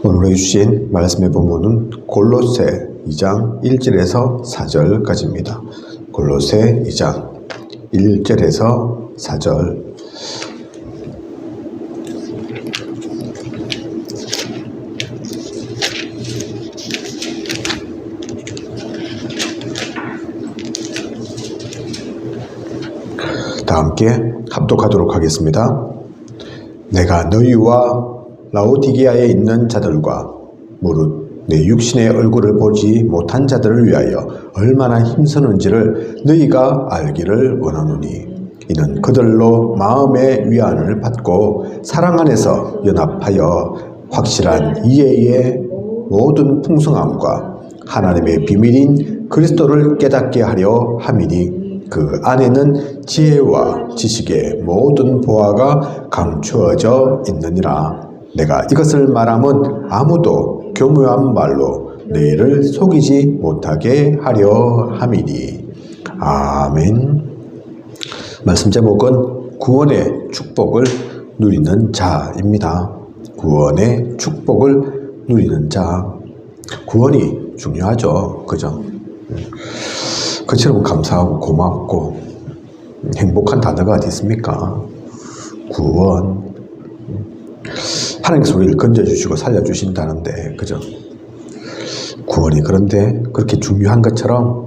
오늘 주신 말씀의 본문은 골로새 2장 1절에서 4절까지입니다. 골로새 2장 1절에서 4절. 다 함께 합독하도록 하겠습니다. 내가 너희와 라오디게아에 있는 자들과 무릇 내 육신의 얼굴을 보지 못한 자들을 위하여 얼마나 힘쓰는지를 너희가 알기를 원하노니, 이는 그들로 마음의 위안을 받고 사랑 안에서 연합하여 확실한 이해의 모든 풍성함과 하나님의 비밀인 그리스도를 깨닫게 하려 함이니, 그 안에는 지혜와 지식의 모든 보화가 감추어져 있느니라. 내가 이것을 말함은 아무도 교묘한 말로 너희를 속이지 못하게 하려 함이니. 아멘. 말씀 제목은 구원의 축복을 누리는 자입니다. 구원의 축복을 누리는 자. 구원이 중요하죠. 그죠? 그처럼 감사하고 고맙고 행복한 단어가 어디 있습니까? 구원. 하나님께서 우리를 건져주시고 살려주신다는데, 그죠? 구원이 그런데 그렇게 중요한 것처럼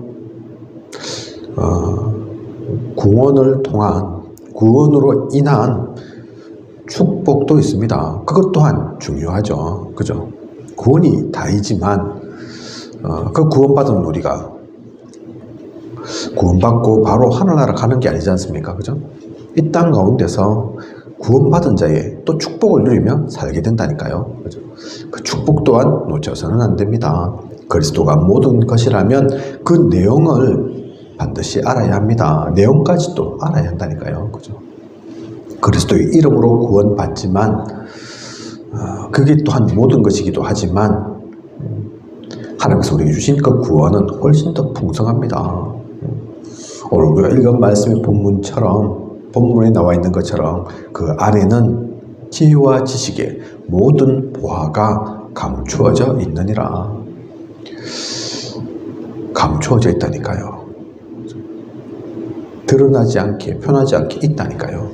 구원을 통한, 구원으로 인한 축복도 있습니다. 그것 또한 중요하죠. 그죠? 구원이 다이지만 그 구원받은 우리가 구원받고 바로 하늘나라 가는 게 아니지 않습니까? 그죠? 이 땅 가운데서 구원받은 자의 또 축복을 누리며 살게 된다니까요. 그죠? 그 축복 또한 놓쳐서는 안 됩니다. 그리스도가 모든 것이라면 그 내용을 반드시 알아야 합니다. 내용까지도 알아야 한다니까요. 그죠? 그리스도의 이름으로 구원받지만 그게 또한 모든 것이기도 하지만 하나님께서 우리에게 주신 그 구원은 훨씬 더 풍성합니다. 오늘 우리가 읽은 말씀의 본문에 나와 있는 것처럼 그 안에는 지혜와 지식의 모든 보화가 감추어져 있느니라. 감추어져 있다니까요. 드러나지 않게, 표현하지 않게 있다니까요.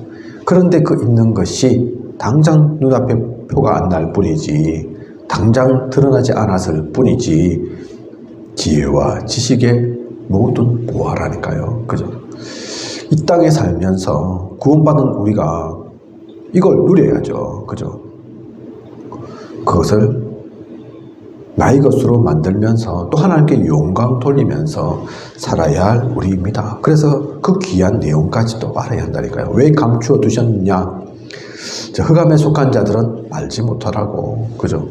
그런데 그 있는 것이 당장 눈앞에 표가 안 날 뿐이지, 당장 드러나지 않았을 뿐이지, 지혜와 지식의 모든 보화라니까요. 그죠? 이 땅에 살면서 구원받은 우리가 이걸 누려야죠. 그죠? 그것을 나의 것으로 만들면서 또 하나님께 영광 돌리면서 살아야 할 우리입니다. 그래서 그 귀한 내용까지도 알아야 한다니까요. 왜 감추어 두셨느냐? 흑암에 속한 자들은 알지 못하라고. 그죠?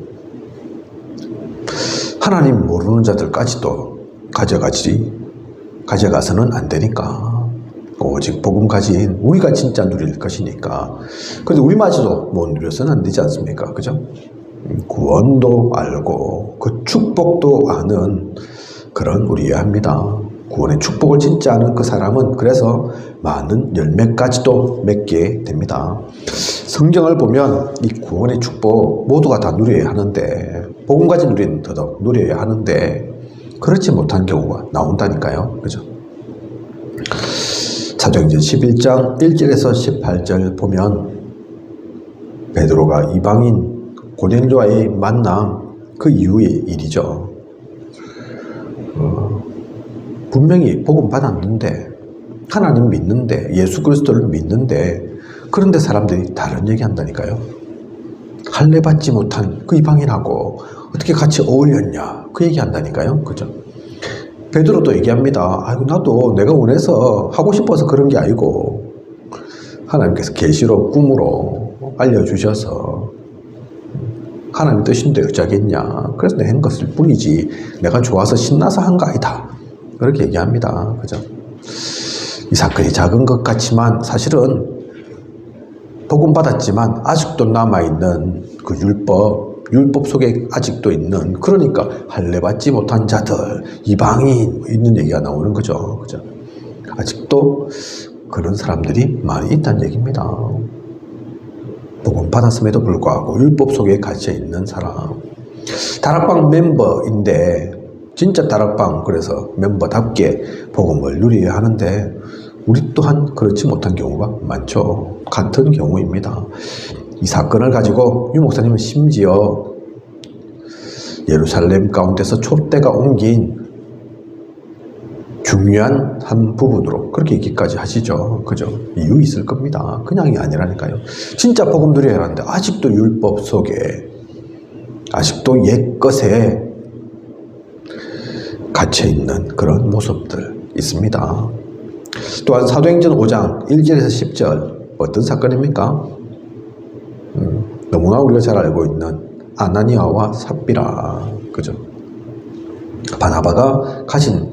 하나님 모르는 자들까지도 가져가서는 안 되니까. 오직 복음 가진 우리가 진짜 누릴 것이니까. 그런데 우리마저도 못 누려서는 안 되지 않습니까? 그죠? 구원도 알고 그 축복도 아는 그런 우리여야 합니다. 구원의 축복을 진짜 아는 그 사람은 그래서 많은 열매까지도 맺게 됩니다. 성경을 보면 이 구원의 축복 모두가 다 누려야 하는데, 복음 가진 우리는 더더욱 누려야 하는데 그렇지 못한 경우가 나온다니까요. 그죠? 사도행전 11장 1절에서 18절 보면 베드로가 이방인 고넬료와의 만남, 그 이후의 일이죠. 분명히 복음 받았는데, 하나님 믿는데, 예수 그리스도를 믿는데, 그런데 사람들이 다른 얘기 한다니까요. 할례 받지 못한 그 이방인하고 어떻게 같이 어울렸냐, 그 얘기 한다니까요. 그죠? 베드로도 얘기합니다. 아이고, 나도 내가 원해서 하고 싶어서 그런 게 아니고 하나님께서 계시로 꿈으로 알려주셔서 하나님 뜻인데 어쩌겠냐, 그래서 내가 한 것일 뿐이지 내가 좋아서 신나서 한 거 아니다, 그렇게 얘기합니다. 그죠? 이 사건이 작은 것 같지만 사실은 복음 받았지만 아직도 남아있는 그 율법 속에 아직도 있는, 그러니까 할례 받지 못한 자들, 이방인 있는 얘기가 나오는 거죠. 그죠? 아직도 그런 사람들이 많이 있다는 얘기입니다. 복음 받았음에도 불구하고 율법 속에 갇혀 있는 사람, 다락방 멤버인데 진짜 다락방 그래서 멤버답게 복음을 누려야 하는데 우리 또한 그렇지 못한 경우가 많죠. 같은 경우입니다. 이 사건을 가지고 유 목사님은 심지어 예루살렘 가운데서 촛대가 옮긴 중요한 한 부분으로 그렇게 얘기까지 하시죠. 그죠? 이유 있을 겁니다. 그냥이 아니라니까요. 진짜 복음 누려야 하는데 아직도 율법 속에 아직도 옛것에 갇혀있는 그런 모습들 있습니다. 또한 사도행전 5장 1절에서 10절 어떤 사건입니까? 너무나 우리가 잘 알고 있는 아나니아와 삽비라. 그죠? 바나바가 가진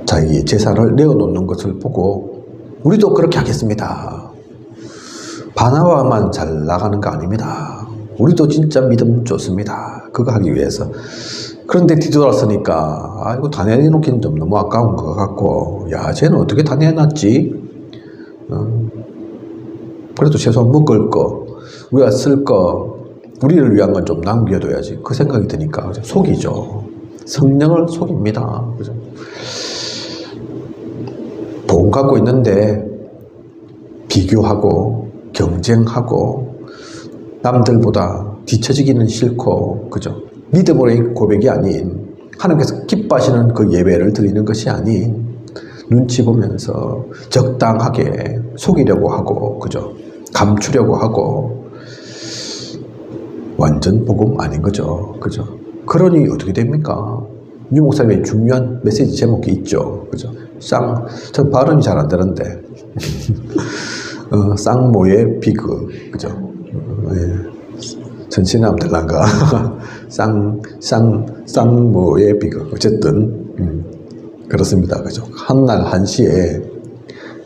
자기 재산을 내어놓는 것을 보고 우리도 그렇게 하겠습니다. 바나바만 잘 나가는 거 아닙니다. 우리도 진짜 믿음 좋습니다. 그거 하기 위해서. 그런데 뒤돌아서니까 이거 다 내놓기는 좀 너무 아까운 것 같고 야 쟤는 어떻게 다 내놨지? 그래도 최소한 먹을 거 우리가 쓸 거 우리를 위한 건 좀 남겨둬야지 그 생각이 드니까 속이죠. 성령을 속입니다. 그죠? 복음 갖고 있는데 비교하고 경쟁하고 남들보다 뒤처지기는 싫고 그죠? 믿음으로의 고백이 아닌 하나님께서 기뻐하시는 그 예배를 드리는 것이 아닌 눈치 보면서 적당하게 속이려고 하고 그죠? 감추려고 하고 완전 복음 아닌 거죠. 그죠? 그러니 어떻게 됩니까? 유 목사님의 중요한 메시지 제목이 있죠. 그죠? 전 발음이 잘 안 되는데 쌍모의 비극 그죠? 전신에 하면 될란가? 쌍모의 비극. 어쨌든, 그렇습니다. 그죠? 한날 한시에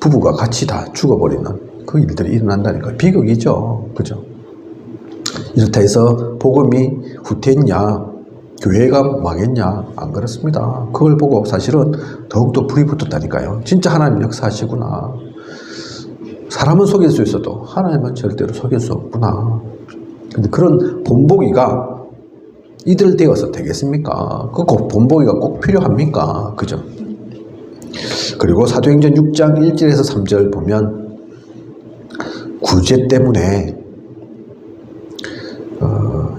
부부가 같이 다 죽어버리는 그 일들이 일어난다니까. 비극이죠. 그죠? 이렇다 해서 복음이 후퇴했냐? 교회가 망했냐? 안 그렇습니다. 그걸 보고 사실은 더욱더 불이 붙었다니까요. 진짜 하나님 역사하시구나. 사람은 속일 수 있어도 하나님은 절대로 속일 수 없구나. 근데 그런 본보기가 이들 되어서 되겠습니까? 그 본보기가 꼭 필요합니까? 그죠? 그리고 사도행전 6장 1절에서 3절 보면 구제 때문에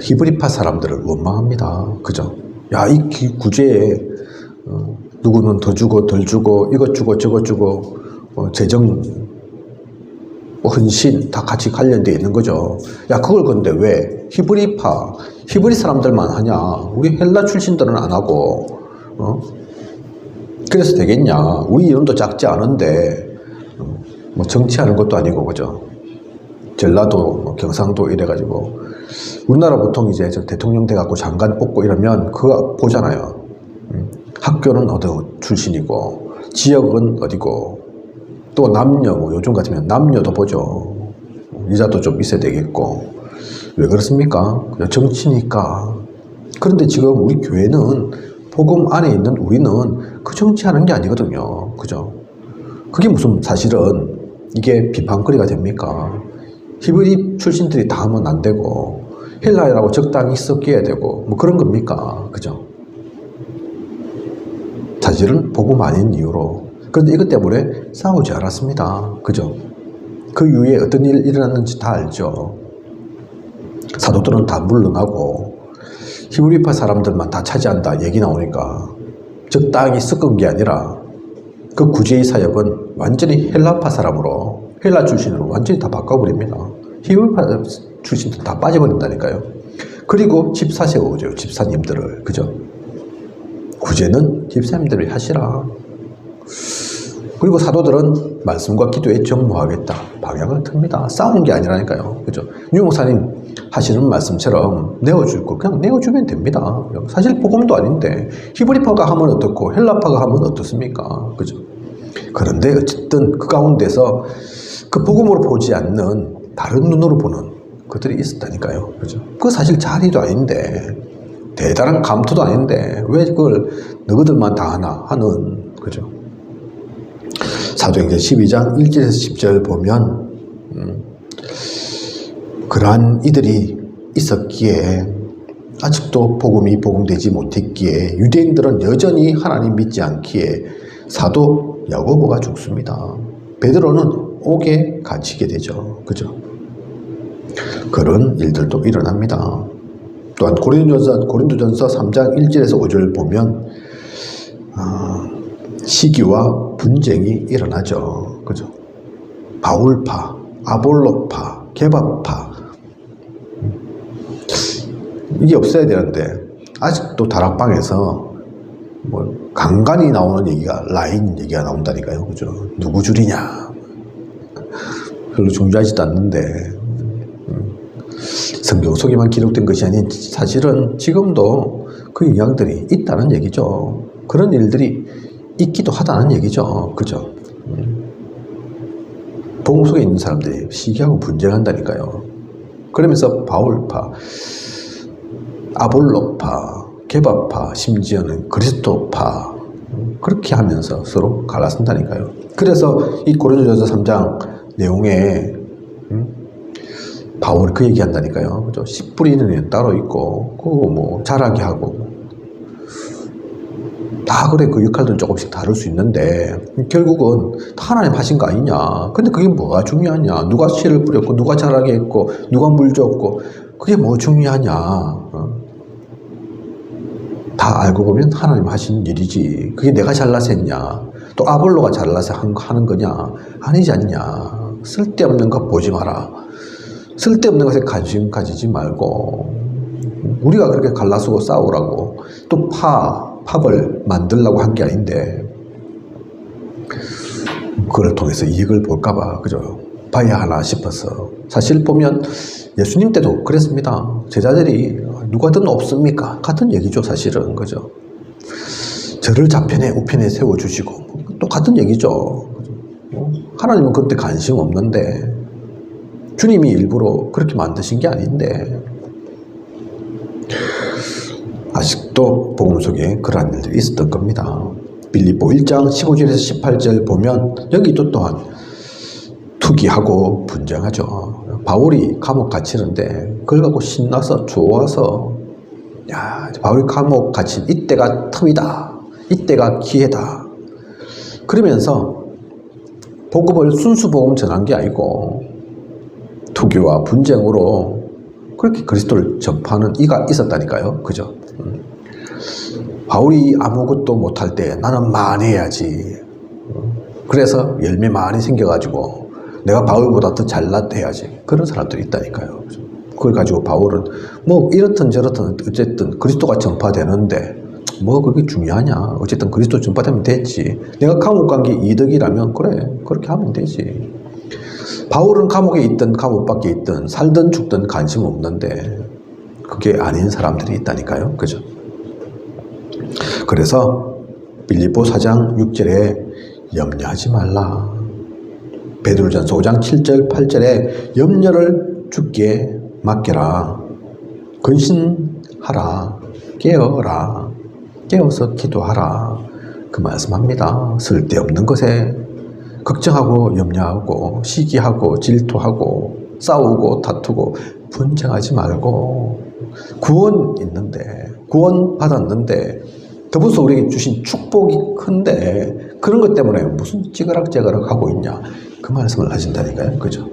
히브리파 사람들을 원망합니다. 그죠? 야, 이 구제에 누구는 더 주고 덜 주고 이것 주고 저것 주고 재정 헌신 다 같이 관련되어 있는 거죠. 야, 그걸 근데 왜 히브리 사람들만 하냐? 우리 헬라 출신들은 안 하고, 그래서 되겠냐? 우리 이름도 작지 않은데, 뭐 정치하는 것도 아니고, 그죠? 전라도, 뭐 경상도 이래가지고, 우리나라 보통 이제 저 대통령 돼갖고 장관 뽑고 이러면 그거 보잖아요. 학교는 어디 출신이고, 지역은 어디고, 또 남녀, 뭐 요즘 같으면 남녀도 보죠. 이자도 좀 있어야 되겠고. 왜 그렇습니까? 그냥 정치니까. 그런데 지금 우리 교회는 복음 안에 있는 우리는 그 정치하는 게 아니거든요. 그죠? 그게 무슨 사실은 이게 비판거리가 됩니까? 히브리 출신들이 다 하면 안 되고 헬라어라고 적당히 섞여야 되고 뭐 그런 겁니까? 그죠? 사실은 복음 아닌 이유로 그런데 이것 때문에 싸우지 않았습니다. 그죠? 그 이후에 어떤 일이 일어났는지 다 알죠. 사도들은 다 물러나고 히브리파 사람들만 다 차지한다 얘기 나오니까 적당히 섞은 게 아니라 그 구제의 사역은 완전히 헬라파 사람으로 헬라 출신으로 완전히 다 바꿔버립니다. 히브리파 출신들 다 빠져버린다니까요. 그리고 집사 세우죠. 집사님들을. 그죠? 구제는 집사님들이 하시라. 그리고 사도들은 말씀과 기도에 전무하겠다. 방향을 틉니다. 싸우는 게 아니라니까요. 그죠? 유 목사님 하시는 말씀처럼 내어줄 거 그냥 내어주면 됩니다. 사실 복음도 아닌데 히브리파가 하면 어떻고 헬라파가 하면 어떻습니까? 그죠? 그런데 어쨌든 그 가운데서 그 복음으로 보지 않는 다른 눈으로 보는 그들이 있었다니까요. 그죠? 그거 사실 자리도 아닌데 대단한 감투도 아닌데 왜 그걸 너희들만 다 하나 하는 그죠? 사도행전 12장 1절에서 10절 보면 그러한 이들이 있었기에 아직도 복음이 복음되지 못했기에 유대인들은 여전히 하나님 믿지 않기에 사도 야고보가 죽습니다. 베드로는 옥에 갇히게 되죠. 그죠? 그런 일들도 일어납니다. 또한 고린도전서 3장 1절에서 5절 보면 시기와 분쟁이 일어나죠. 그죠? 바울파, 아볼로파, 게바파 이게 없어야 되는데 아직도 다락방에서 뭐 간간히 나오는 얘기가 라인 얘기가 나온다니까요. 그죠? 누구 줄이냐 별로 중요하지도 않는데 성경 속에만 기록된 것이 아닌 사실은 지금도 그 영향들이 있다는 얘기죠. 그런 일들이 있기도 하다는 얘기죠. 그죠? 복음 속에 있는 사람들이 시기하고 분쟁한다니까요. 그러면서 바울파, 아볼로파, 게바파, 심지어는 그리스도파 그렇게 하면서 서로 갈라선다니까요. 그래서 이 고린도전서 3장 내용에 바울이 그 얘기한다니까요. 그죠? 씨 뿌리는 애는 따로 있고, 그거 뭐 자라게 하고 다 그래 그 역할들은 조금씩 다를 수 있는데 결국은 다 하나님 하신 거 아니냐. 근데 그게 뭐가 중요하냐. 누가 씨를 뿌렸고 누가 자라게 했고 누가 물 줬고 그게 뭐 중요하냐. 다 알고 보면 하나님 하신 일이지. 그게 내가 잘나서 했냐. 또 아볼로가 잘나서 하는 거냐. 아니지 않냐. 쓸데없는 거 보지 마라. 쓸데없는 것에 관심 가지지 말고 우리가 그렇게 갈라서고 싸우라고 또 팝을 만들려고 한 게 아닌데 그걸 통해서 이익을 볼까봐 그죠? 봐야 하나 싶어서 사실 보면 예수님 때도 그랬습니다. 제자들이 누가든 없습니까? 같은 얘기죠 사실은 그죠? 저를 좌편에 우편에 세워주시고 또 같은 얘기죠. 하나님은 그때 관심 없는데 주님이 일부러 그렇게 만드신 게 아닌데 아직도 복음 속에 그러한 일들이 있었던 겁니다. 빌립보 1장 15절에서 18절 보면 여기도 또한 투기하고 분쟁하죠. 바울이 감옥 갇히는데 그걸 갖고 신나서 좋아서 야 바울이 감옥 갇힌 이때가 틈이다. 이때가 기회다. 그러면서 복음을 순수 복음 전한 게 아니고 투기와 분쟁으로 그렇게 그리스도를 전파하는 이가 있었다니까요. 그죠? 바울이 아무것도 못할 때 나는 만회해야지. 그래서 열매 많이 생겨가지고 내가 바울보다 더 잘나야지. 그런 사람들이 있다니까요. 그걸 가지고 바울은 뭐 이렇든 저렇든 어쨌든 그리스도가 전파되는데 뭐 그게 중요하냐. 어쨌든 그리스도 전파되면 됐지. 내가 감옥 간 게 이득이라면 그래. 그렇게 하면 되지. 바울은 감옥에 있든 감옥 밖에 있든 살든 죽든 관심 없는데 그게 아닌 사람들이 있다니까요. 그죠? 그래서 빌립보 4장 6절에 염려하지 말라. 베드로전서 5장 7절 8절에 염려를 주께 맡겨라. 근신하라. 깨어라. 깨어서 기도하라. 그 말씀합니다. 쓸데없는 것에 걱정하고 염려하고 시기하고 질투하고 싸우고 다투고 분쟁하지 말고 구원 있는데 구원 받았는데 더불어서 우리에게 주신 축복이 큰데 그런 것 때문에 무슨 찌그락찌그락 하고 있냐 그 말씀을 하신다니까요. 그죠?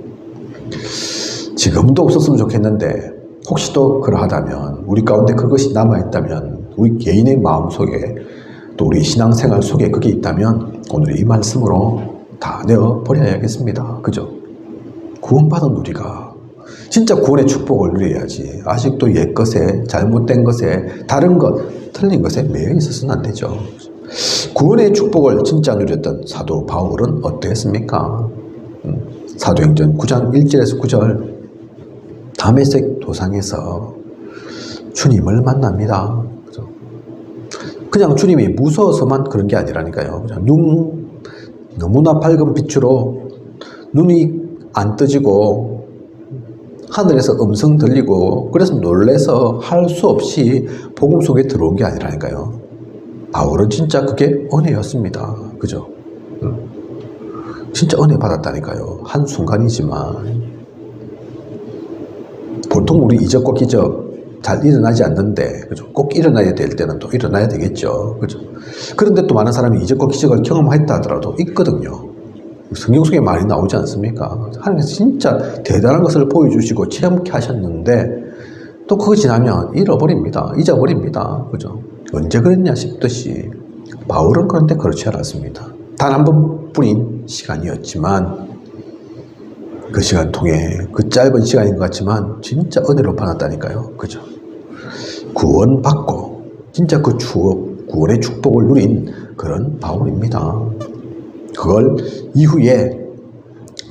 지금도 없었으면 좋겠는데 혹시 또 그러하다면 우리 가운데 그것이 남아있다면 우리 개인의 마음속에 또 우리 신앙생활 속에 그게 있다면 오늘 이 말씀으로 다 내어버려야겠습니다. 그죠? 구원받은 우리가 진짜 구원의 축복을 누려야지 아직도 옛것에 잘못된 것에 다른 것 틀린 것에 매여 있어서는 안 되죠. 구원의 축복을 진짜 누렸던 사도 바울은 어땠습니까? 사도행전 9장 1절에서 9절 다메섹 도상에서 주님을 만납니다. 그죠? 그냥 주님이 무서워서만 그런 게 아니라니까요. 그냥 너무나 밝은 빛으로 눈이 안 떠지고 하늘에서 음성 들리고 그래서 놀래서 할 수 없이 복음 속에 들어온 게 아니라니까요. 바울은 진짜 그게 은혜였습니다. 그죠? 진짜 은혜 받았다니까요. 한순간이지만 보통 우리 이적과 기적 잘 일어나지 않는데, 그죠? 꼭 일어나야 될 때는 또 일어나야 되겠죠. 그죠? 그런데 또 많은 사람이 이적과 기적을 경험했다 하더라도 있거든요. 성경 속에 많이 나오지 않습니까? 하나님께서 진짜 대단한 것을 보여주시고 체험케 하셨는데, 또 그거 지나면 잃어버립니다. 잊어버립니다. 그죠? 언제 그랬냐 싶듯이. 바울은 그런데 그렇지 않았습니다. 단 한 번뿐인 시간이었지만, 그 시간 통해, 그 짧은 시간인 것 같지만 진짜 은혜로 받았다니까요. 그죠? 구원받고 진짜 그 추억, 구원의 축복을 누린 그런 바울입니다. 그걸 이후에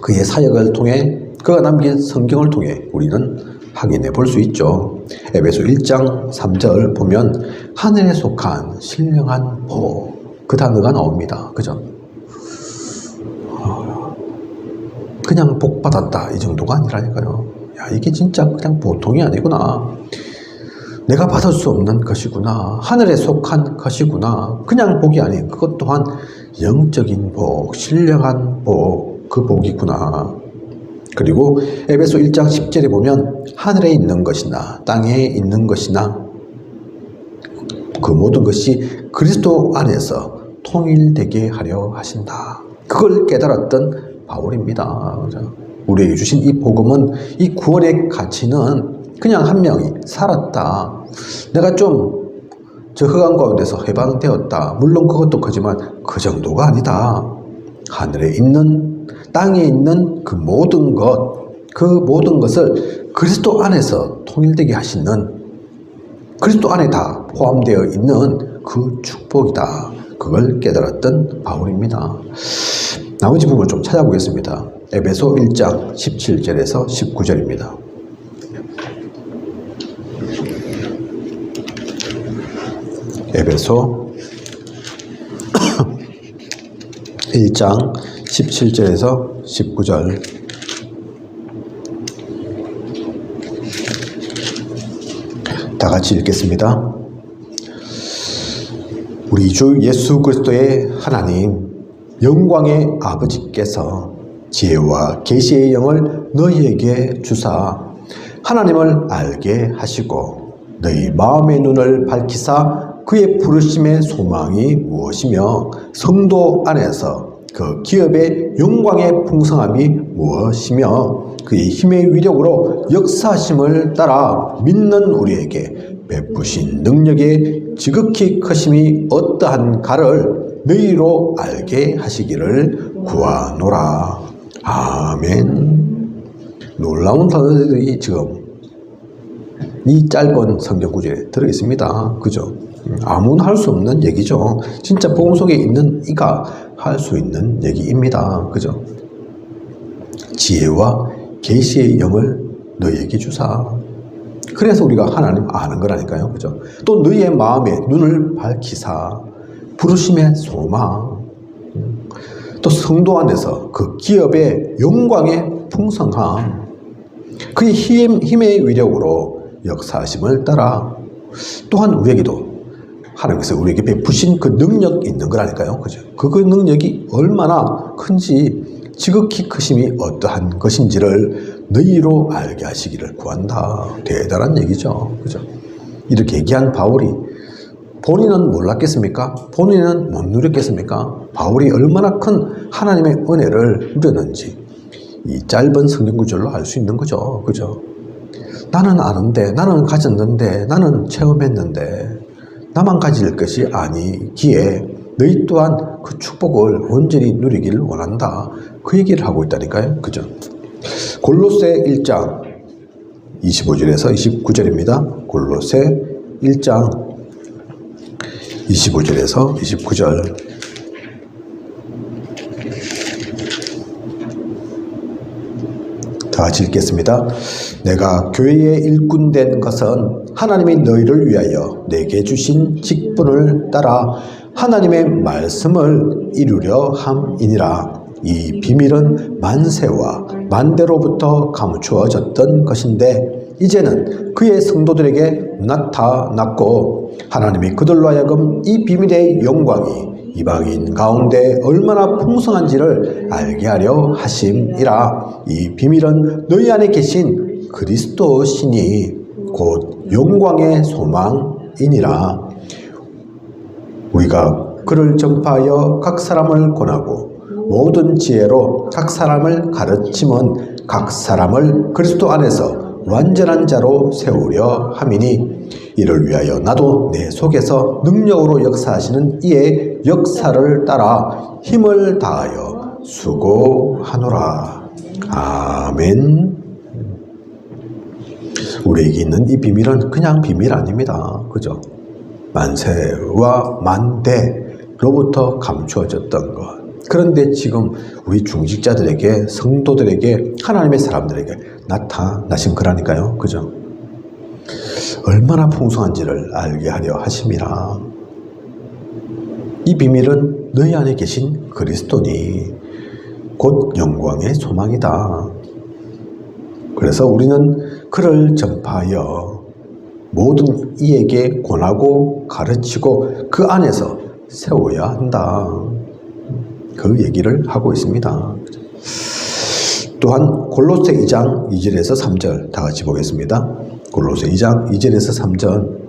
그의 사역을 통해, 그가 남긴 성경을 통해 우리는 확인해 볼 수 있죠. 에베소 1장 3절 보면 하늘에 속한 신령한 복, 그 단어가 나옵니다. 그죠? 그냥 복 받았다 이 정도가 아니라니까요. 야, 이게 진짜 그냥 보통이 아니구나. 내가 받을 수 없는 것이구나. 하늘에 속한 것이구나. 그냥 복이 아닌, 그것 또한 영적인 복, 신령한 복, 그 복이구나. 그리고 에베소 1장 10절에 보면 하늘에 있는 것이나 땅에 있는 것이나 그 모든 것이 그리스도 안에서 통일되게 하려 하신다. 그걸 깨달았던 바울입니다. 우리에게 주신 이 복음은, 이 구원의 가치는 그냥 한 명이 살았다. 내가 좀 저 흑암 가운데서 해방되었다. 물론 그것도 크지만 그 정도가 아니다. 하늘에 있는, 땅에 있는 그 모든 것, 그 모든 것을 그리스도 안에서 통일되게 하시는, 그리스도 안에 다 포함되어 있는 그 축복이다. 그걸 깨달았던 바울입니다. 나머지 부분을 좀 찾아보겠습니다. 에베소 1장 17절에서 19절입니다. 에베소 1장 17절에서 19절. 다 같이 읽겠습니다. 우리 주 예수 그리스도의 하나님, 영광의 아버지께서 지혜와 계시의 영을 너희에게 주사 하나님을 알게 하시고 너희 마음의 눈을 밝히사 그의 부르심의 소망이 무엇이며 성도 안에서 그 기업의 영광의 풍성함이 무엇이며 그의 힘의 위력으로 역사하심을 따라 믿는 우리에게 베푸신 능력의 지극히 크심이 어떠한가를 너희로 알게 하시기를 구하노라. 아멘. 놀라운 단어들이 지금 이 짧은 성경 구절에 들어있습니다. 그죠? 아무나 할 수 없는 얘기죠. 진짜 복음 속에 있는 이가 할 수 있는 얘기입니다. 그죠? 지혜와 계시의 영을 너희에게 주사. 그래서 우리가 하나님 아는 거라니까요. 그죠? 또 너희의 마음에 눈을 밝히사 부르심의 소망, 또 성도 안에서 그 기업의 영광의 풍성함, 그의 힘의 위력으로 역사하심을 따라 또한 우리에게도 하나님께서 우리에게 베푸신 그 능력이 있는 거라니까요. 그죠? 그 능력이 얼마나 큰지, 지극히 크심이 어떠한 것인지를 너희로 알게 하시기를 구한다. 대단한 얘기죠. 그죠? 이렇게 얘기한 바울이 본인은 몰랐겠습니까? 본인은 못 누렸겠습니까? 바울이 얼마나 큰 하나님의 은혜를 누렸는지 이 짧은 성경 구절로 알 수 있는 거죠. 그죠? 나는 아는데, 나는 가졌는데, 나는 체험했는데 나만 가질 것이 아니기에 너희 또한 그 축복을 온전히 누리기를 원한다. 그 얘기를 하고 있다니까요. 그죠? 골로새 1장 25절에서 29절입니다. 골로새 1장 25절에서 29절. 다 같이 읽겠습니다. 내가 교회의 일꾼 된 것은 하나님이 너희를 위하여 내게 주신 직분을 따라 하나님의 말씀을 이루려 함이니라. 이 비밀은 만세와 만대로부터 감추어졌던 것인데 이제는 그의 성도들에게 나타났고 하나님이 그들로 하여금 이 비밀의 영광이 이방인 가운데 얼마나 풍성한지를 알게 하려 하심이라. 이 비밀은 너희 안에 계신 그리스도시니 곧 영광의 소망이니라. 우리가 그를 전파하여 각 사람을 권하고 모든 지혜로 각 사람을 가르침은 각 사람을 그리스도 안에서 완전한 자로 세우려 함이니 이를 위하여 나도 내 속에서 능력으로 역사하시는 이의 역사를 따라 힘을 다하여 수고하노라. 아멘. 우리에게 있는 이 비밀은 그냥 비밀 아닙니다. 그죠? 만세와 만대로부터 감추어졌던 것. 그런데 지금 우리 중직자들에게, 성도들에게, 하나님의 사람들에게 나타나신 거라니까요. 그죠? 얼마나 풍성한지를 알게 하려 하심이라. 이 비밀은 너희 안에 계신 그리스도니 곧 영광의 소망이다. 그래서 우리는 그를 전파하여 모든 이에게 권하고 가르치고 그 안에서 세워야 한다. 그 얘기를 하고 있습니다. 또한 골로새 2장 2절에서 3절 다 같이 보겠습니다. 골로새 2장 2절에서 3절.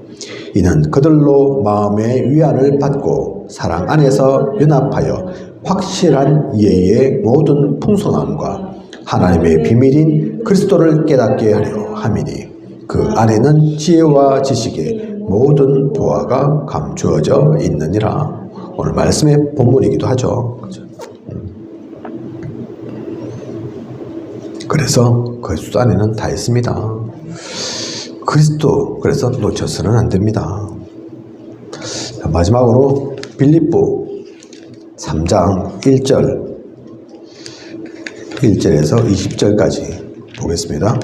이는 그들로 마음의 위안을 받고 사랑 안에서 연합하여 확실한 이해의 모든 풍성함과 하나님의 비밀인 그리스도를 깨닫게 하려 함이니 그 안에는 지혜와 지식의 모든 보화가 감추어져 있느니라. 오늘 말씀의 본문이기도 하죠. 그래서 그리스도 안에는 다 있습니다. 그리스도, 그래서 놓쳐서는 안 됩니다. 마지막으로 빌립보 3장 1절에서 20절까지 보겠습니다.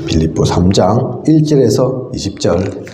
빌립보 3장 1절에서 20절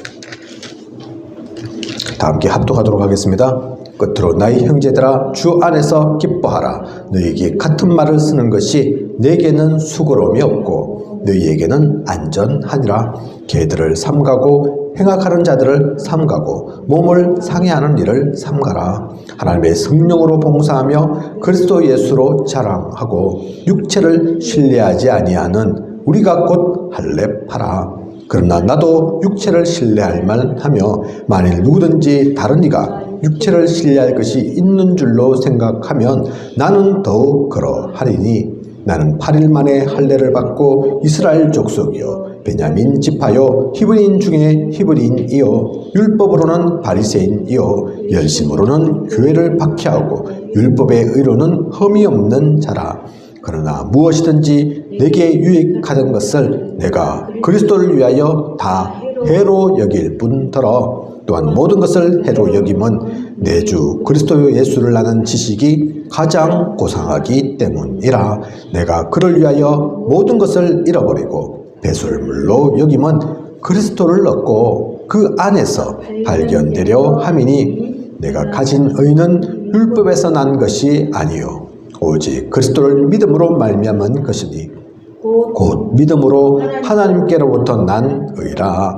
다 함께 합독하도록 하겠습니다. 끝으로 나의 형제들아 주 안에서 기뻐하라. 너희에게 같은 말을 쓰는 것이 내게는 수고로움이 없고 너희에게는 안전하니라. 개들을 삼가고 행악하는 자들을 삼가고 몸을 상해하는 일을 삼가라. 하나님의 성령으로 봉사하며 그리스도 예수로 자랑하고 육체를 신뢰하지 아니하는 우리가 곧 할례하라. 그러나 나도 육체를 신뢰할 만하며 만일 누구든지 다른 이가 육체를 신뢰할 것이 있는 줄로 생각하면 나는 더욱 그러하리니 나는 8일 만에 할례를 받고 이스라엘 족속이요 베냐민 지파요 히브리인 중에 히브리인이요 율법으로는 바리새인이요 열심으로는 교회를 박해하고 율법의 의로는 흠이 없는 자라. 그러나 무엇이든지 내게 유익하던 것을 내가 그리스도를 위하여 다 해로 여길 뿐더러 또한 모든 것을 해로 여김은 내 주 그리스도 예수를 아는 지식이 가장 고상하기 때문이라. 내가 그를 위하여 모든 것을 잃어버리고 배설물로 여김은 그리스도를 얻고 그 안에서 발견되려 함이니 내가 가진 의는 율법에서 난 것이 아니요 오직 그리스도를 믿음으로 말미암은 것이니 곧 믿음으로 하나님께로부터 난 의라.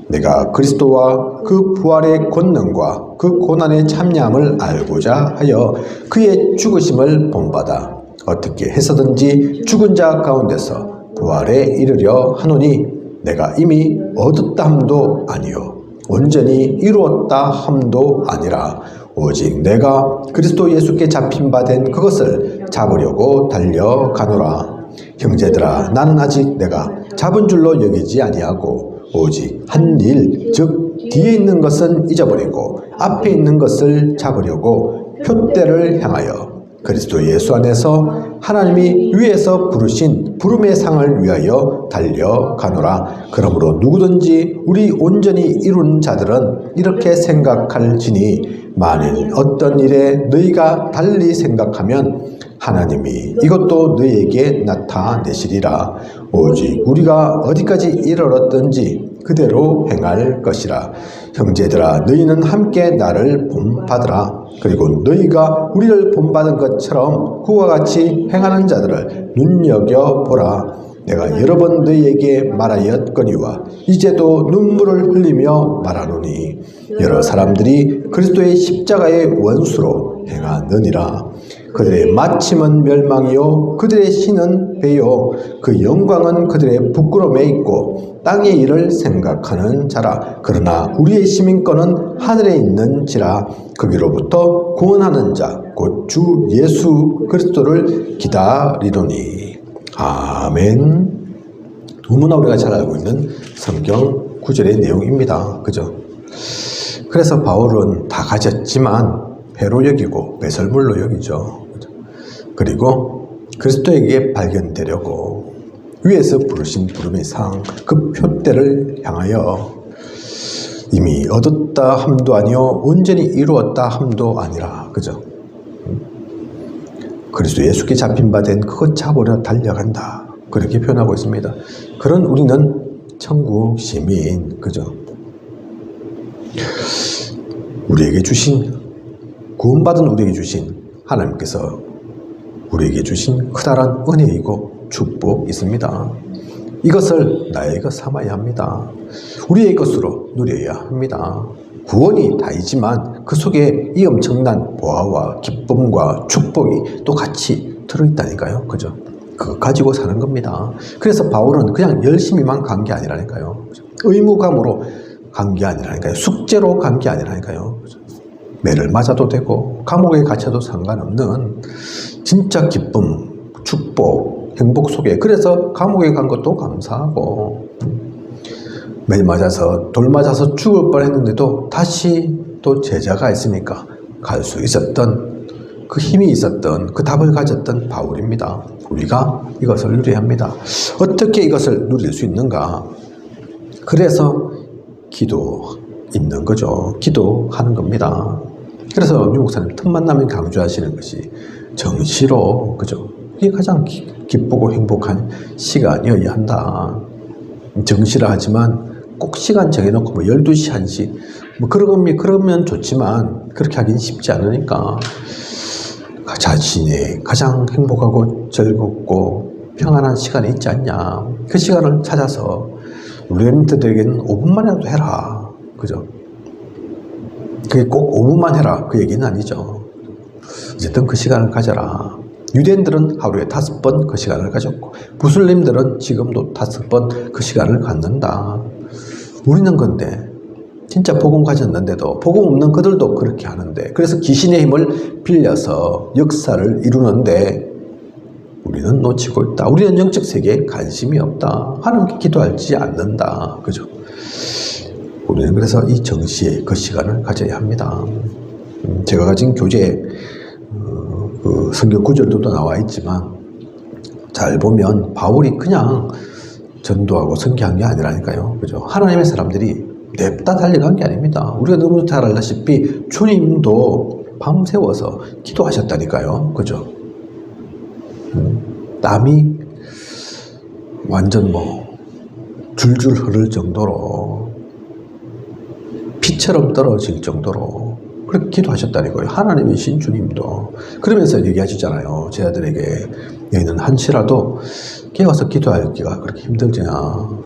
내가 그리스도와 그 부활의 권능과 그 고난의 참여함을 알고자 하여 그의 죽으심을 본받아 어떻게 해서든지 죽은 자 가운데서 부활에 이르려 하노니 내가 이미 얻었다 함도 아니요 온전히 이루었다 함도 아니라 오직 내가 그리스도 예수께 잡힌 바 된 그것을 잡으려고 달려가노라. 형제들아 나는 아직 내가 잡은 줄로 여기지 아니하고 오직 한 일, 즉 뒤에 있는 것은 잊어버리고 앞에 있는 것을 잡으려고 표대를 향하여 그리스도 예수 안에서 하나님이 위에서 부르신 부름의 상을 위하여 달려가노라. 그러므로 누구든지 우리 온전히 이룬 자들은 이렇게 생각할지니 만일 어떤 일에 너희가 달리 생각하면 하나님이 이것도 너희에게 나타내시리라. 오직 우리가 어디까지 이르렀든지 그대로 행할 것이라. 형제들아 너희는 함께 나를 본받으라. 그리고 너희가 우리를 본받은 것처럼 그와 같이 행하는 자들을 눈여겨보라. 내가 여러 번 너희에게 말하였거니와 이제도 눈물을 흘리며 말하노니 여러 사람들이 그리스도의 십자가의 원수로 행하느니라. 그들의 마침은 멸망이요 그들의 신은 배요 그 영광은 그들의 부끄러움에 있고 땅의 일을 생각하는 자라. 그러나 우리의 시민권은 하늘에 있는지라. 거기로부터 구원하는 자 곧 주 예수 그리스도를 기다리노니. 아멘. 너무나 우리가 잘 알고 있는 성경 구절의 내용입니다. 그죠? 그래서 바울은 다 가졌지만 배로 여기고 배설물로 여기죠. 그리고 그리스도에게 발견되려고 위에서 부르신 부름의 상, 그 표대를 향하여 이미 얻었다 함도 아니요 온전히 이루었다 함도 아니라. 그죠? 그리스도 예수께 잡힌 바 된 그것 잡으려 달려간다. 그렇게 표현하고 있습니다. 그런 우리는 천국 시민. 그죠? 우리에게 주신, 구원받은 우리에게 주신 하나님께서 우리에게 주신 크다란 은혜이고 축복이 있습니다. 이것을 나의 것 삼아야 합니다. 우리의 것으로 누려야 합니다. 구원이 다이지만 그 속에 이 엄청난 보화와 기쁨과 축복이 또 같이 들어있다니까요. 그죠? 그거 가지고 사는 겁니다. 그래서 바울은 그냥 열심히만 간 게 아니라니까요. 의무감으로 간 게 아니라니까요. 숙제로 간 게 아니라니까요. 매를 맞아도 되고 감옥에 갇혀도 상관없는 진짜 기쁨, 축복, 행복 속에. 그래서 감옥에 간 것도 감사하고 매 맞아서 돌 맞아서 죽을 뻔했는데도 다시 또 제자가 있으니까 갈 수 있었던 그 힘이 있었던 그 답을 가졌던 바울입니다. 우리가 이것을 누려야 합니다. 어떻게 이것을 누릴 수 있는가? 그래서 기도 있는 거죠. 기도하는 겁니다. 그래서 유 목사님 틈만 나면 강조하시는 것이 정시로, 그죠? 이게 가장 기쁘고 행복한 시간이어야 한다. 정시라 하지만 꼭 시간 정해놓고 뭐 12시, 1시 뭐 그러면 좋지만 그렇게 하긴 쉽지 않으니까 자신이 가장 행복하고 즐겁고 평안한 시간이 있지 않냐. 그 시간을 찾아서 우리 렘넌트들에게는 5분만이라도 해라. 그죠? 그게 꼭 5분만 해라. 그 얘기는 아니죠. 어쨌든 그 시간을 가져라. 유대인들은 하루에 5번 그 시간을 가졌고 무슬림들은 지금도 5번 그 시간을 갖는다. 우리는 근데 진짜 복음 가졌는데도 복음 없는 그들도 그렇게 하는데, 그래서 귀신의 힘을 빌려서 역사를 이루는데 우리는 놓치고 있다. 우리는 영적 세계에 관심이 없다. 하나님께 기도하지 않는다. 그죠? 우리는 그래서 이 정시에 그 시간을 가져야 합니다. 제가 가진 교재에 그 성경 구절들도 나와 있지만 잘 보면 바울이 그냥 전도하고 선교한 게 아니라니까요. 그죠? 하나님의 사람들이 냅다 달려간 게 아닙니다. 우리가 너무 잘 알다시피 주님도 밤새워서 기도하셨다니까요. 그죠? 땀이 완전 뭐 줄줄 흐를 정도로 피처럼 떨어질 정도로 그렇게 기도하셨다니까요. 하나님이신 주님도. 그러면서 얘기하시잖아요. 제 아들에게 너희는 한시라도 깨워서 기도하기가 그렇게 힘들지냐.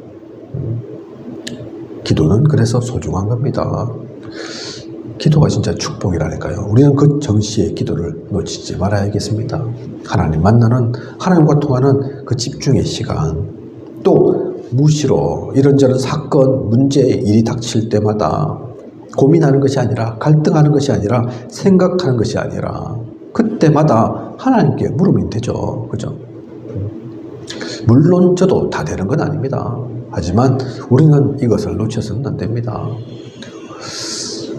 기도는 그래서 소중한 겁니다. 기도가 진짜 축복이라니까요. 우리는 그 정시의 기도를 놓치지 말아야겠습니다. 하나님 만나는, 하나님과 통하는 그 집중의 시간, 또 무시로 이런저런 사건, 문제, 일이 닥칠 때마다 고민하는 것이 아니라, 갈등하는 것이 아니라, 생각하는 것이 아니라 그때마다 하나님께 물으면 되죠. 그죠? 물론 저도 다 되는 건 아닙니다. 하지만 우리는 이것을 놓쳐서는 안 됩니다.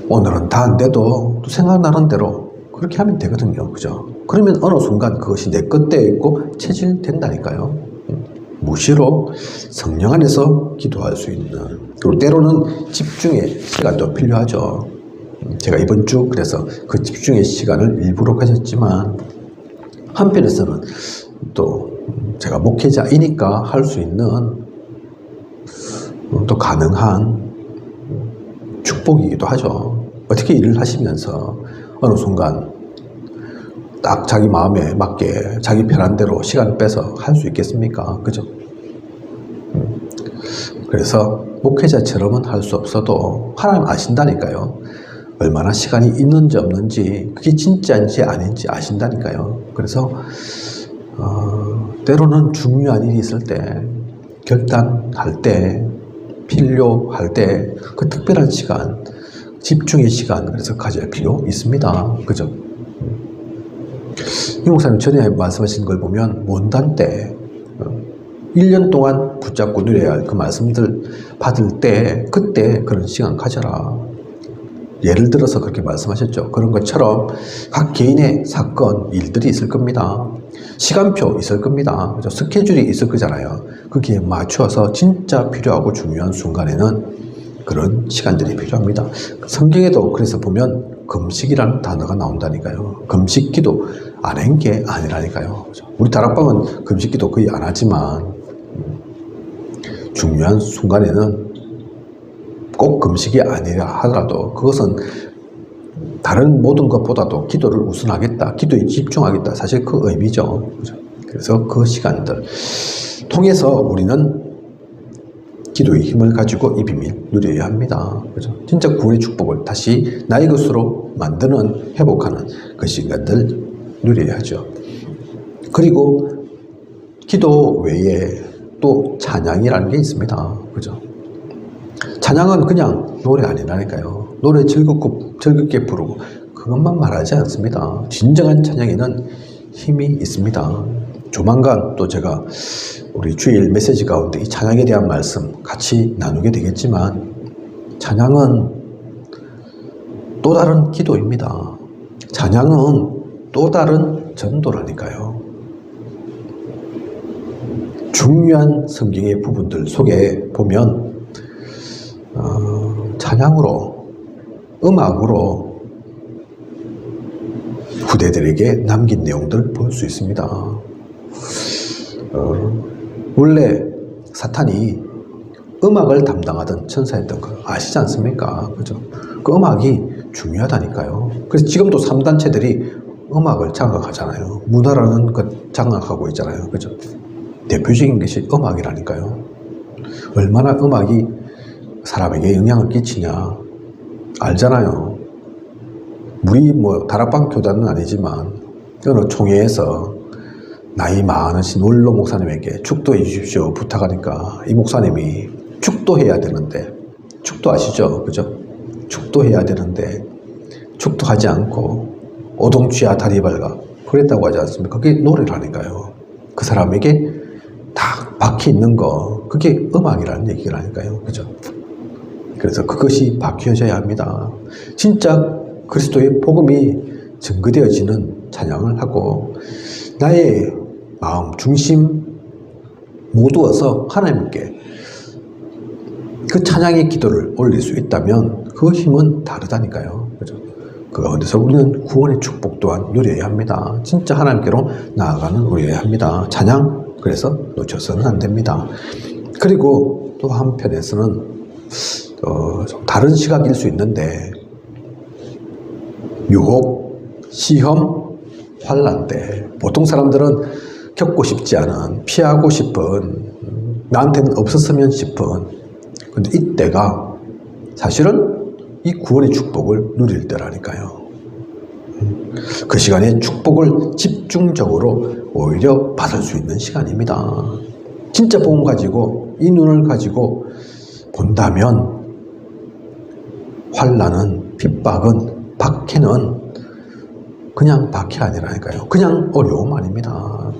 오늘은 다 안 돼도 또 생각나는 대로 그렇게 하면 되거든요. 그죠? 그러면 어느 순간 그것이 내 것대에 있고 체질된다니까요. 무시로 성령 안에서 기도할 수 있는, 그리고 때로는 집중의 시간도 필요하죠. 제가 이번 주 그래서 그 집중의 시간을 일부러 가졌지만 한편에서는 또 제가 목회자이니까 할 수 있는 또 가능한 축복이기도 하죠. 어떻게 일을 하시면서 어느 순간 딱 자기 마음에 맞게 자기 편한 대로 시간 빼서 할 수 있겠습니까? 그죠? 그래서 목회자처럼은 할 수 없어도 하나님 아신다니까요. 얼마나 시간이 있는지 없는지, 그게 진짜인지 아닌지 아신다니까요. 그래서 때로는 중요한 일이 있을 때, 결단할 때, 필요할 때 그 특별한 시간, 집중의 시간, 그래서 가질 필요 있습니다. 그죠? 이 목사님 전에 말씀하신 걸 보면 원단 때 1년 동안 붙잡고 누려야 할 그 말씀들 받을 때 그때 그런 시간 가져라. 예를 들어서 그렇게 말씀하셨죠. 그런 것처럼 각 개인의 사건, 일들이 있을 겁니다. 시간표 있을 겁니다. 그죠? 스케줄이 있을 거잖아요. 거기에 맞추어서 진짜 필요하고 중요한 순간에는 그런 시간들이 필요합니다. 성경에도 그래서 보면 금식이라는 단어가 나온다니까요. 금식기도 안 한 게 아니라니까요. 그죠? 우리 다락방은 금식기도 거의 안 하지만 중요한 순간에는 꼭 금식이 아니라 하더라도 그것은 다른 모든 것보다도 기도를 우선하겠다, 기도에 집중하겠다, 사실 그 의미죠. 그죠? 그래서 그 시간들 통해서 우리는 기도의 힘을 가지고 이 비밀 누려야 합니다. 그죠? 진짜 구원의 축복을 다시 나의 것으로 만드는, 회복하는 그 시간들 누려야 하죠. 그리고 기도 외에 또 찬양이라는 게 있습니다. 그죠? 찬양은 그냥 노래 아니라니까요. 노래 즐겁게 부르고 그것만 말하지 않습니다. 진정한 찬양에는 힘이 있습니다. 조만간 또 제가 우리 주일 메시지 가운데 이 찬양에 대한 말씀 같이 나누게 되겠지만 찬양은 또 다른 기도입니다. 찬양은 또 다른 전도라니까요. 중요한 성경의 부분들 속에 보면 찬양으로, 음악으로 후대들에게 남긴 내용들 볼 수 있습니다. 원래 사탄이 음악을 담당하던 천사였던 거 아시지 않습니까? 그죠? 그 음악이 중요하다니까요. 그래서 지금도 3단체들이 음악을 장악하잖아요. 문화라는 것 장악하고 있잖아요. 그죠? 대표적인 것이 음악이라니까요. 얼마나 음악이 사람에게 영향을 끼치냐 알잖아요. 우리 다락방 교단은 아니지만 어느 총회에서 나이 많으신 원로 목사님에게 축도해 주십시오 부탁하니까 이 목사님이 축도해야 되는데, 축도 아시죠? 그죠? 축도해야 되는데 축도하지 않고 오동쥐야 다리 밝아 그랬다고 하지 않습니까? 그게 노래라니까요. 그 사람에게 다 박혀 있는 거, 그게 음악이라는 얘기라니까요. 그죠? 그래서 그것이 박혀져야 합니다. 진짜 그리스도의 복음이 증거되어지는 찬양을 하고 나의 마음, 중심 모두어서 하나님께 그 찬양의 기도를 올릴 수 있다면 그 힘은 다르다니까요. 그죠? 그 가운데서 우리는 구원의 축복 또한 누려야 합니다. 진짜 하나님께로 나아가는 우리여야 합니다. 찬양, 그래서 놓쳐서는 안 됩니다. 그리고 또 한편에서는 좀 다른 시각일 수 있는데 유혹, 시험, 환난 때 보통 사람들은 겪고 싶지 않은, 피하고 싶은, 나한테는 없었으면 싶은, 근데 이때가 사실은 이 구원의 축복을 누릴 때라니까요. 그 시간에 축복을 집중적으로 오히려 받을 수 있는 시간입니다. 진짜 복음 가지고 이 눈을 가지고 본다면 환난은, 핍박은, 박해는 그냥 박해 아니라니까요. 그냥 어려움 아닙니다.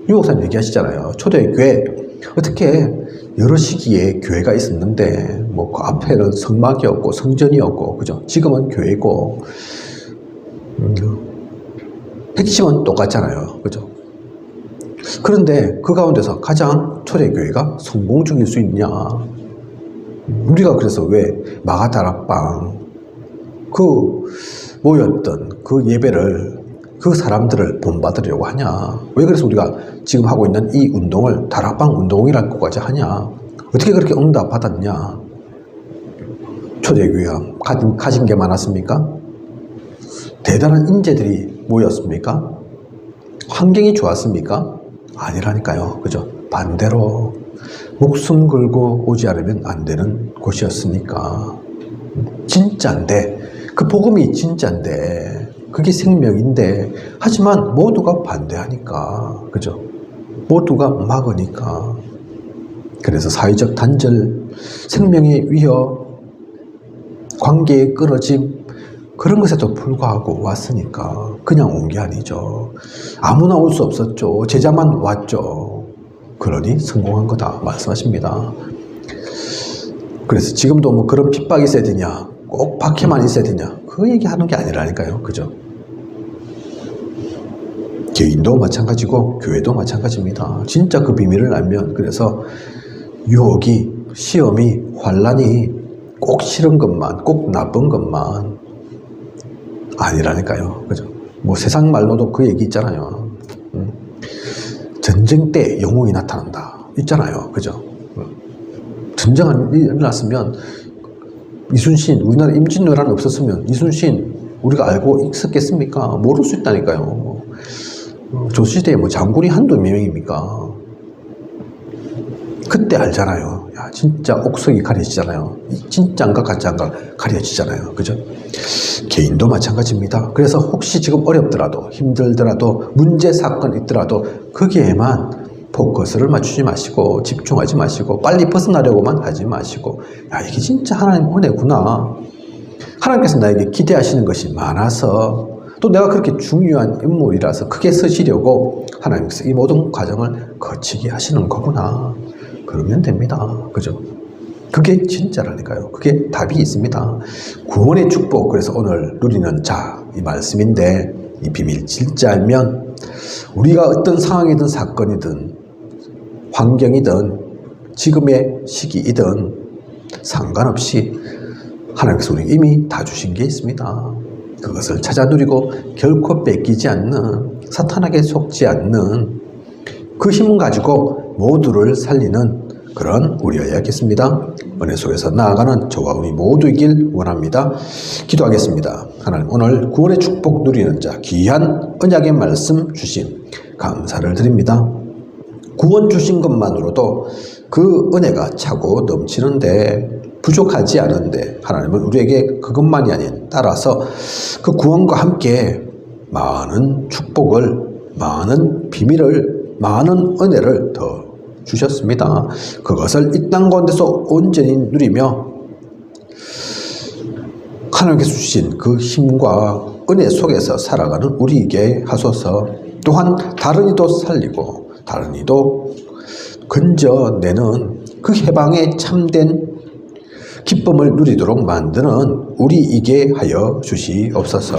유 목사님 얘기하시잖아요. 초대교회 어떻게 여러 시기에 교회가 있었는데 그 앞에는 성막이었고 성전이었고, 그죠? 지금은 교회고 핵심은 똑같잖아요. 그죠? 그런데 그 가운데서 가장 초대교회가 성공 중일 수 있냐? 우리가 그래서 왜 마가다락방 모였던 그 예배를, 그 사람들을 본받으려고 하냐? 왜 그래서 우리가 지금 하고 있는 이 운동을 다락방 운동이라고까지 하냐? 어떻게 그렇게 응답 받았냐? 초대교회가 가진 게 많았습니까? 대단한 인재들이 모였습니까? 환경이 좋았습니까? 아니라니까요. 그죠? 반대로 목숨 걸고 오지 않으면 안 되는 곳이었으니까. 진짜인데, 그 복음이 진짜인데 그게 생명인데, 하지만 모두가 반대하니까, 그죠? 모두가 막으니까. 그래서 사회적 단절, 생명의 위협, 관계의 끊어짐, 그런 것에도 불구하고 왔으니까 그냥 온 게 아니죠. 아무나 올 수 없었죠. 제자만 왔죠. 그러니 성공한 거다 말씀하십니다. 그래서 지금도 뭐 그런 핍박이 있어야 되냐, 꼭 박해만 있어야 되냐, 그 얘기하는 게 아니라니까요. 그죠? 개인도 마찬가지고 교회도 마찬가지입니다. 진짜 그 비밀을 알면, 그래서 유혹이, 시험이, 환란이 꼭 싫은 것만, 꼭 나쁜 것만 아니라니까요. 그죠? 뭐 세상 말로도 그 얘기 있잖아요. 전쟁 때 영웅이 나타난다 있잖아요. 그죠? 전쟁이 일어났으면 이순신, 우리나라 임진왜란 없었으면 이순신 우리가 알고 있었겠습니까? 모를 수 있다니까요. 조시대에 뭐 장군이 한두 명입니까? 그때 알잖아요. 야, 진짜 옥석이 가려지잖아요. 진짜인가 가짜인가 가려지잖아요. 그죠? 개인도 마찬가지입니다. 그래서 혹시 지금 어렵더라도, 힘들더라도, 문제 사건 있더라도 거기에만 포커스를 맞추지 마시고, 집중하지 마시고, 빨리 벗어나려고만 하지 마시고, 야, 이게 진짜 하나님 은혜구나. 하나님께서 나에게 기대하시는 것이 많아서, 또 내가 그렇게 중요한 인물이라서 크게 쓰시려고 하나님께서 이 모든 과정을 거치게 하시는 거구나. 그러면 됩니다. 그죠? 그게 진짜라니까요. 그게 답이 있습니다. 구원의 축복, 그래서 오늘 누리는 자, 이 말씀인데, 이 비밀 진짜 알면 우리가 어떤 상황이든 사건이든 환경이든 지금의 시기이든 상관없이 하나님께서 우리 이미 다 주신 게 있습니다. 그것을 찾아 누리고 결코 뺏기지 않는, 사탄에게 속지 않는 그 힘을 가지고 모두를 살리는 그런 우리여야겠습니다. 은혜 속에서 나아가는 저와 우리 모두이길 원합니다. 기도하겠습니다. 하나님, 오늘 구원의 축복 누리는 자, 귀한 언약의 말씀 주신 감사를 드립니다. 구원 주신 것만으로도 그 은혜가 차고 넘치는데, 부족하지 않은데, 하나님은 우리에게 그것만이 아닌 따라서 그 구원과 함께 많은 축복을, 많은 비밀을, 많은 은혜를 더 주셨습니다. 그것을 이 땅 가운데서 온전히 누리며 하나님께서 주신 그 힘과 은혜 속에서 살아가는 우리에게 하소서. 또한 다른 이도 살리고 다른 이도 건져내는 그 해방의 참된 기쁨을 누리도록 만드는 우리이게 하여 주시옵소서.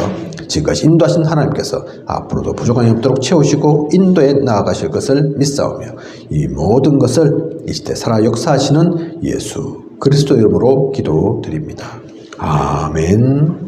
지금까지 인도하신 하나님께서 앞으로도 부족함이 없도록 채우시고 인도에 나아가실 것을 믿사오며 이 모든 것을 이 시대 살아 역사하시는 예수 그리스도 이름으로 기도드립니다. 아멘.